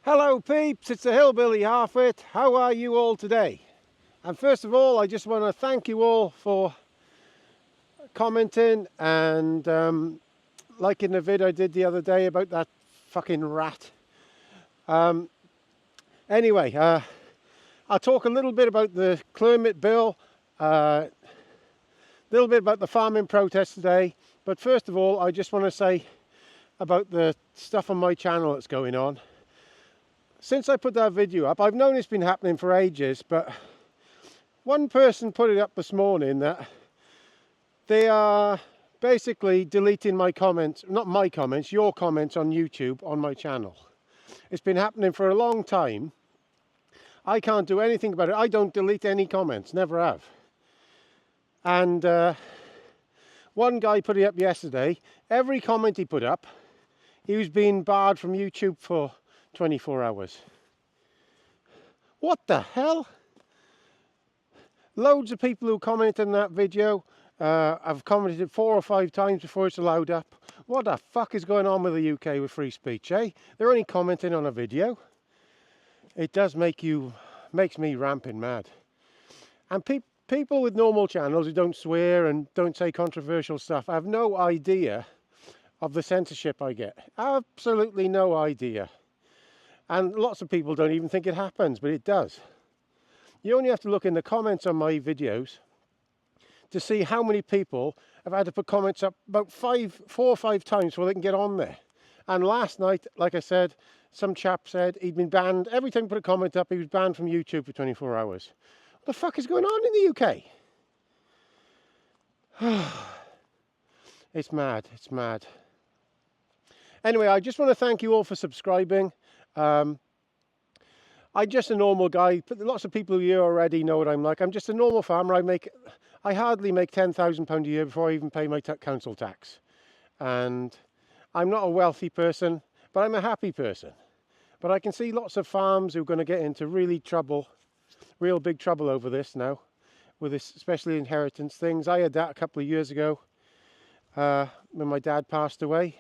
Hello peeps, it's the Hillbilly Halfwit. How are you all today? And first of all, I just want to thank you all for commenting and liking the vid I did the other day about that fucking rat. Anyway, I'll talk a little bit about the climate bill, a little bit about the farming protest today. But first of all, I just want to say about the stuff on my channel that's going on. Since I put that video up, I've known it's been happening for ages, but one person put it up this morning that they are basically deleting my comments, not my comments, your comments on YouTube on my channel. It's been happening for a long time. I can't do anything about it. I don't delete any comments, never have. And one guy put it up yesterday. Every comment he put up, he was being barred from YouTube for 24 hours. What the hell? Loads of people who commented on that video have commented 4 or 5 times before it's allowed up. What the fuck is going on with the UK with free speech, eh? They're only commenting on a video. It does makes me ramping mad. And people with normal channels who don't swear and don't say controversial stuff have no idea of the censorship I get. Absolutely no idea. And lots of people don't even think it happens, but it does. You only have to look in the comments on my videos to see how many people have had to put comments up about 4 or 5 times before they can get on there. And last night, like I said, some chap said he'd been banned. Every time he put a comment up, he was banned from YouTube for 24 hours. What the fuck is going on in the UK? It's mad, it's mad. Anyway, I just want to thank you all for subscribing. I'm just a normal guy. Lots of people here already know what I'm like. I'm just a normal farmer. I hardly make £10,000 a year before I even pay my council tax. And I'm not a wealthy person, but I'm a happy person. But I can see lots of farms who are going to get into real big trouble over this now, with this, especially inheritance things. I had that a couple of years ago when my dad passed away.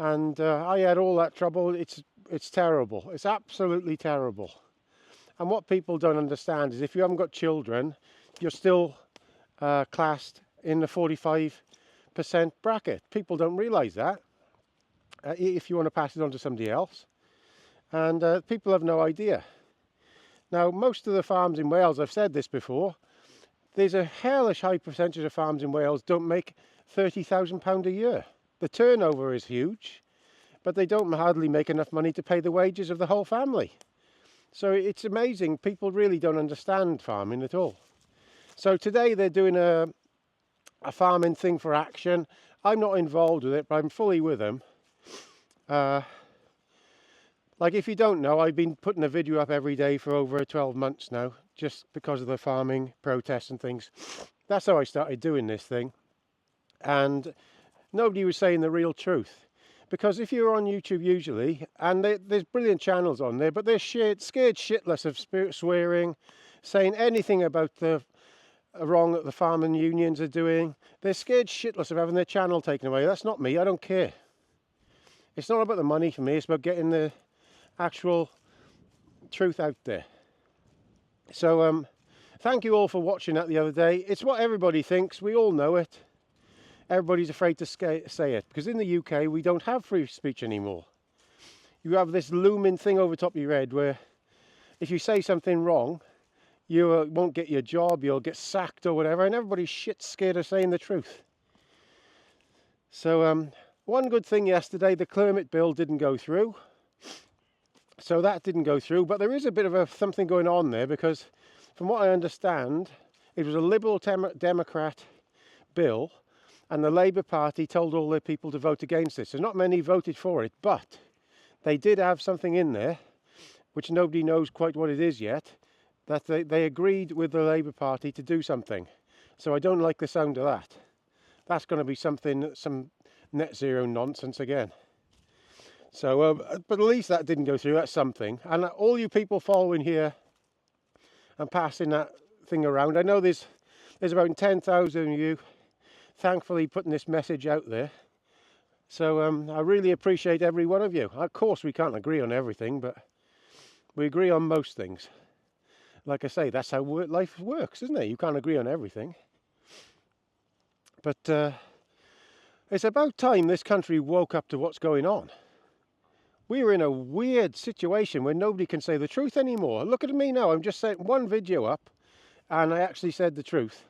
And I had all that trouble. It's terrible. It's absolutely terrible. And what people don't understand is if you haven't got children, you're still classed in the 45% bracket. People don't realise that if you want to pass it on to somebody else. And people have no idea. Now, most of the farms in Wales, I've said this before, there's a hellish high percentage of farms in Wales don't make £30,000 a year. The turnover is huge, but they don't hardly make enough money to pay the wages of the whole family. So it's amazing. People really don't understand farming at all. So today they're doing a farming thing for action. I'm not involved with it, but I'm fully with them. Like if you don't know, I've been putting a video up every day for over 12 months now, just because of the farming protests and things. That's how I started doing this thing. And nobody was saying the real truth. Because if you're on YouTube usually, and there's brilliant channels on there, but they're scared shitless of swearing, saying anything about the wrong that the farming unions are doing. They're scared shitless of having their channel taken away. That's not me, I don't care. It's not about the money for me, it's about getting the actual truth out there. So thank you all for watching that the other day. It's what everybody thinks, we all know it. Everybody's afraid to say it, because in the UK we don't have free speech anymore. You have this looming thing over top of your head where if you say something wrong, you won't get your job, you'll get sacked or whatever, and everybody's shit scared of saying the truth. So one good thing yesterday, the climate bill didn't go through. So that didn't go through, but there is a bit of something going on there, because from what I understand, it was a Liberal Democrat bill, and the Labour Party told all their people to vote against it. So not many voted for it, but they did have something in there, which nobody knows quite what it is yet, that they agreed with the Labour Party to do something. So I don't like the sound of that. That's going to be some net zero nonsense again. So, but at least that didn't go through, that's something. And all you people following here and passing that thing around, I know there's about 10,000 of you thankfully putting this message out there. So I really appreciate every one of you. Of course, we can't agree on everything, but we agree on most things. Like I say, that's how life works, isn't it? You can't agree on everything. But it's about time this country woke up to what's going on. We are in a weird situation where nobody can say the truth anymore. Look at me now. I'm just setting one video up, and I actually said the truth.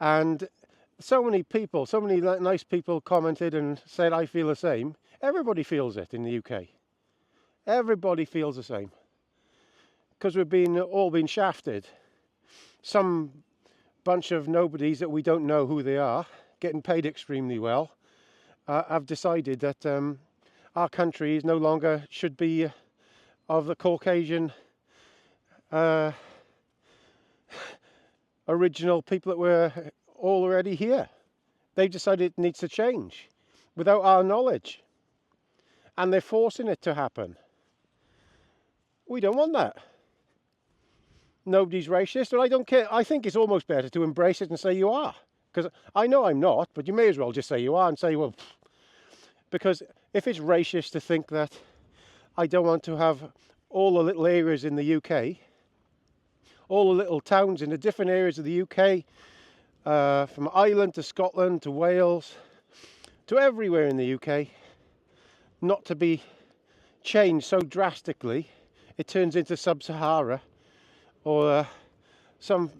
And so many people, so many nice people commented and said, I feel the same. Everybody feels it in the UK. Everybody feels the same. Because we've all been shafted. Some bunch of nobodies that we don't know who they are, getting paid extremely well, have decided that our country is no longer should be of the Caucasian original people that were already here. They've decided it needs to change without our knowledge. And they're forcing it to happen. We don't want that. Nobody's racist, but I don't care. I think it's almost better to embrace it and say you are. Because I know I'm not, but you may as well just say you are and say, well, because if it's racist to think that I don't want to have all the little areas in the UK, all the little towns in the different areas of the UK, from Ireland to Scotland to Wales, to everywhere in the UK, not to be changed so drastically, it turns into Sub-Sahara, or some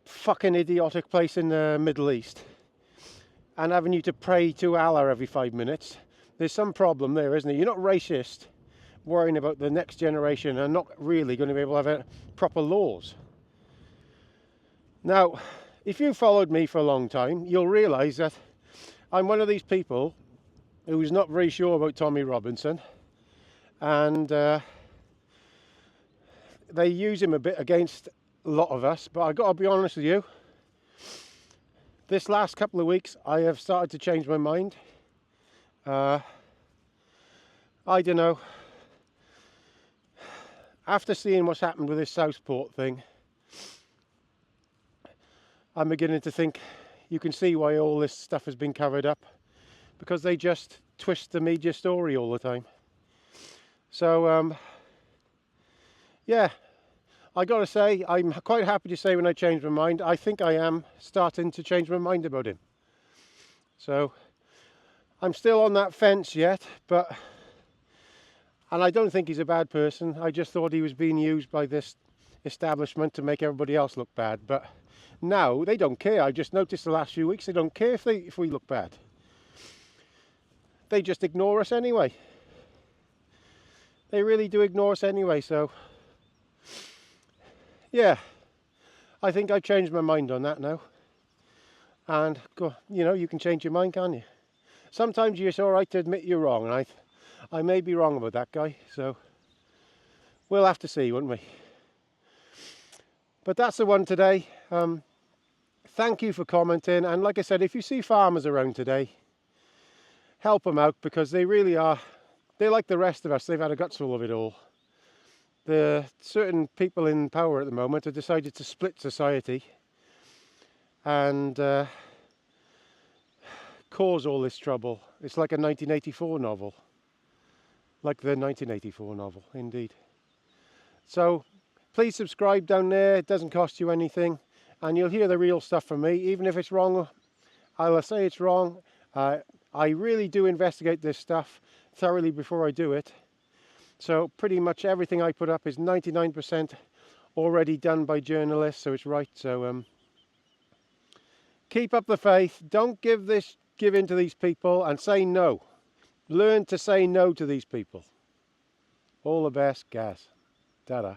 fucking idiotic place in the Middle East, and having you to pray to Allah every 5 minutes. There's some problem there, isn't it? You're not racist worrying about the next generation and not really going to be able to have proper laws. Now, if you followed me for a long time, you'll realise that I'm one of these people who's not very sure about Tommy Robinson, and they use him a bit against a lot of us, but I've got to be honest with you, this last couple of weeks I have started to change my mind. I don't know, after seeing what's happened with this Southport thing, I'm beginning to think you can see why all this stuff has been covered up, because they just twist the media story all the time. So yeah, I got to say, I'm quite happy to say when I change my mind, I think I am starting to change my mind about him. So I'm still on that fence yet, and I don't think he's a bad person. I just thought he was being used by this establishment to make everybody else look bad. But now they don't care. I just noticed the last few weeks they don't care if we look bad. They just ignore us anyway. They really do ignore us anyway. So yeah, I think I've changed my mind on that now. And you know, you can change your mind, can't you? Sometimes it's all right to admit you're wrong, and I may be wrong about that guy. So we'll have to see, won't we? But that's the one today. Thank you for commenting, and like I said, if you see farmers around today, help them out, because they really are, they're like the rest of us. They've had a gutsful of it all. The certain people in power at the moment have decided to split society and cause all this trouble. It's like a 1984 novel. Like the 1984 novel, indeed. So please subscribe down there. It doesn't cost you anything, and you'll hear the real stuff from me. Even if it's wrong, I'll say it's wrong. I really do investigate this stuff thoroughly before I do it. So pretty much everything I put up is 99% already done by journalists, so it's right. So keep up the faith. Don't give in to these people, and say no. Learn to say no to these people. All the best, guys. Ta-da.